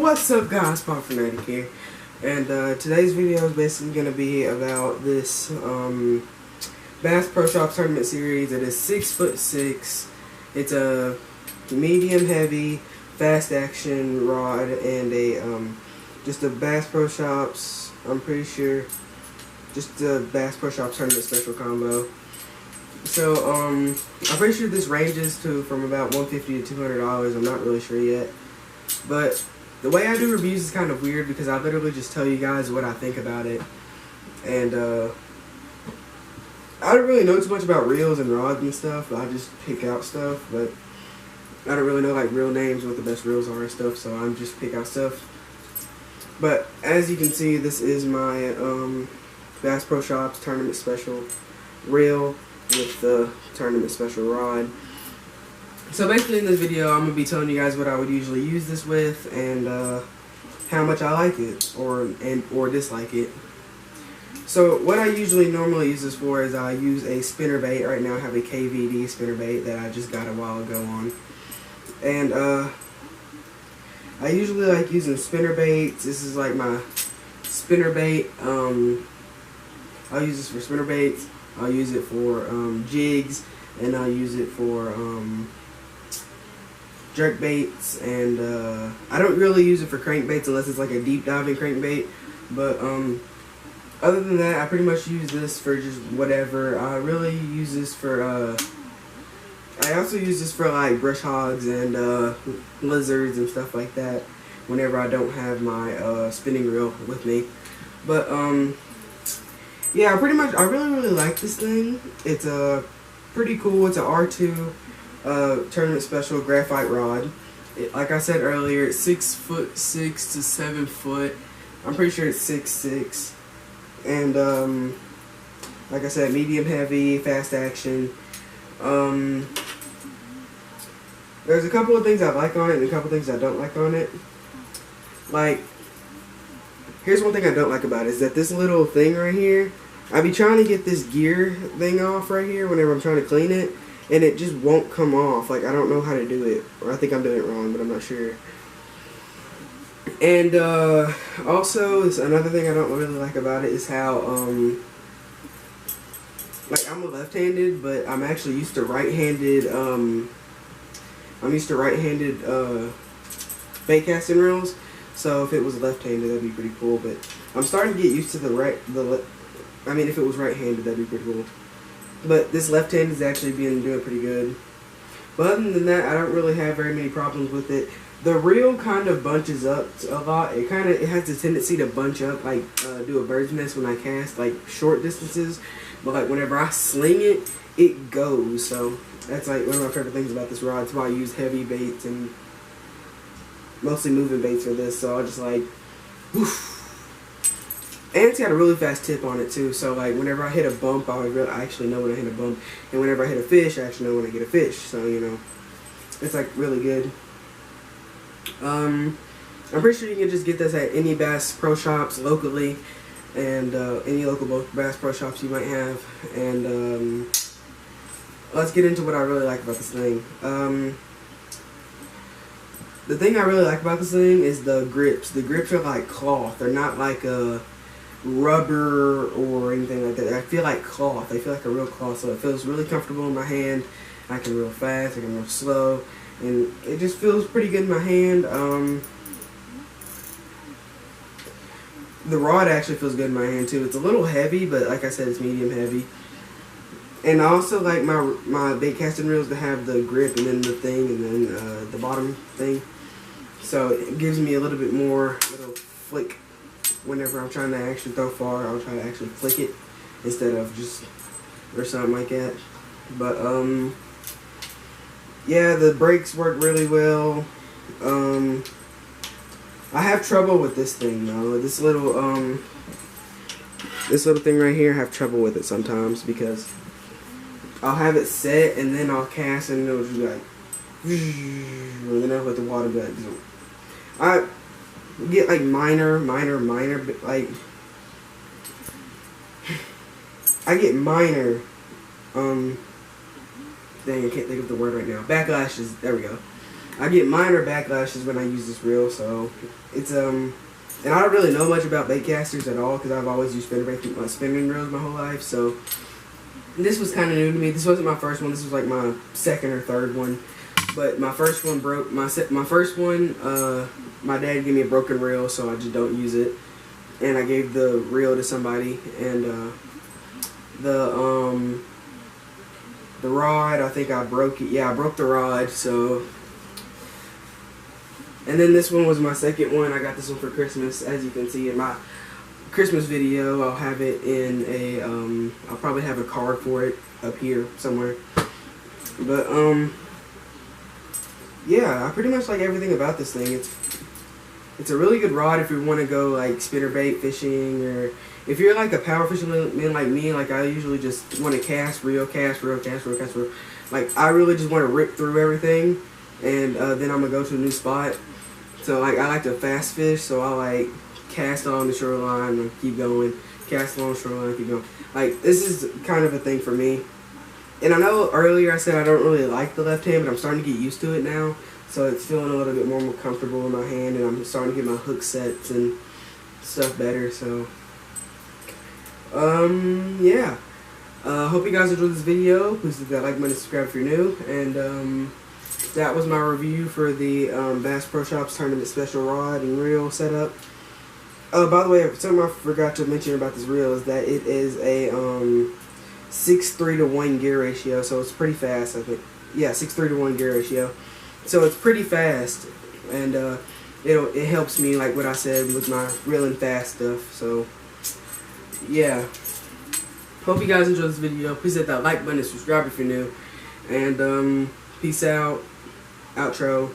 What's up guys, Pop Fanatic here, and today's video is basically going to be about this Bass Pro Shops Tournament Series. It is 6'6". It's a medium heavy, fast action rod and a just a Bass Pro Shops, I'm pretty sure, just a Bass Pro Shops Tournament Special combo. So I'm pretty sure this ranges from about $150 to $200. I'm not really sure yet, but the way I do reviews is kind of weird because I literally just tell you guys what I think about it. And I don't really know too much about reels and rods and stuff. I just pick out stuff, but I don't really know like real names, what the best reels are and stuff, so I'm just pick out stuff. But as you can see, this is my Bass Pro Shops Tournament Special reel with the Tournament Special rod. So basically in this video, I'm going to be telling you guys what I would usually use this with and how much I like it or dislike it. So what I usually normally use this for is I use a spinnerbait. Right now I have a KVD spinnerbait that I just got a while ago on. And I usually like using spinnerbaits. This is like my spinnerbait. I'll use this for spinnerbaits. I'll use it for jigs, and I'll use it for jerk baits, and I don't really use it for crankbaits unless it's like a deep diving crankbait. But other than that, I pretty much use this for just whatever. I really use this for I also use this for like brush hogs and lizards and stuff like that whenever I don't have my spinning reel with me. But yeah, I really like this thing. It's pretty cool. It's a R2 Tournament Special graphite rod. Like I said earlier, it's 6'6" to 7 foot. I'm pretty sure it's 6'6", and like I said, medium heavy, fast action. There's a couple of things I like on it and a couple of things I don't like on it. Like, here's one thing I don't like about it, is that this little thing right here, I be trying to get this gear thing off right here whenever I'm trying to clean it, and it just won't come off. Like, I don't know how to do it, or I think I'm doing it wrong, but I'm not sure. And also, another thing I don't really like about it is how like, I'm a left-handed, but I'm actually used to right-handed bait casting reels. So if it was left-handed, that'd be pretty cool. But I'm starting to get used to if it was right-handed, that'd be pretty cool. But this left-handed is actually doing pretty good. But other than that, I don't really have very many problems with it. The reel kind of bunches up a lot. It has a tendency to bunch up, like do a bird's nest when I cast like short distances. But like whenever I sling it, it goes. So that's like one of my favorite things about this rod. That's why I use heavy baits and mostly moving baits for this. So I just like, woof. And it's got a really fast tip on it too, so like whenever I hit a bump, I actually know when I hit a bump, and whenever I hit a fish, I actually know when I get a fish. So you know, it's like really good. I'm pretty sure you can just get this at any Bass Pro Shops locally, and any local Bass Pro Shops you might have. And let's get into what I really like about this thing. The thing I really like about this thing is the grips. The grips are like cloth. They're not like a rubber or anything like that. I feel like cloth. I feel like a real cloth, so it feels really comfortable in my hand. I can reel fast, I can reel slow, and it just feels pretty good in my hand. The rod actually feels good in my hand too. It's a little heavy, but like I said, it's medium heavy. And I also like my bait casting reels to have the grip and then the thing and then the bottom thing. So it gives me a little bit more little flick. Whenever I'm trying to actually throw far, I'll try to actually flick it instead of just or something like that. But yeah, the brakes work really well. I have trouble with this thing though. This little thing right here, I have trouble with it sometimes because I'll have it set and then I'll cast and it'll just be like, and then I'll let the water be like, I get like minor, like, I get minor, dang, I can't think of the word right now, backlashes, there we go. I get minor backlashes when I use this reel, so it's and I don't really know much about bait casters at all because I've always used spinning reels my whole life. So this was kind of new to me. This wasn't my first one. This was like my second or third one. But my first one broke. My first one, my dad gave me a broken reel, so I just don't use it. And I gave the reel to somebody, and the rod, I think I broke it. Yeah, I broke the rod. So, and then this one was my second one. I got this one for Christmas, as you can see in my Christmas video. I'll have it in a I'll probably have a card for it up here somewhere. But yeah, I pretty much like everything about this thing. It's a really good rod if you want to go like spinnerbait fishing, or if you're like a power fisherman like me. Like I usually just want to cast, reel, cast, reel, cast, reel, cast, reel. Like I really just want to rip through everything, and then I'm gonna go to a new spot. So like I like to fast fish, so I like cast along the shoreline and keep going, cast along the shoreline and keep going. Like this is kind of a thing for me. And I know earlier I said I don't really like the left hand, but I'm starting to get used to it now. So it's feeling a little bit more comfortable in my hand, and I'm starting to get my hook sets and stuff better. So, yeah. Hope you guys enjoyed this video. Please hit that like button, subscribe if you're new. And that was my review for the Bass Pro Shops Tournament Special Rod and Reel setup. By the way, something I forgot to mention about this reel is that it is a 6:3 to 1 gear ratio, so it's pretty fast. I think, yeah, 6:3 to 1 gear ratio, so it's pretty fast, and it helps me, like what I said, with my reeling fast stuff. So yeah, hope you guys enjoyed this video. Please hit that like button and subscribe if you're new, and peace out. Outro.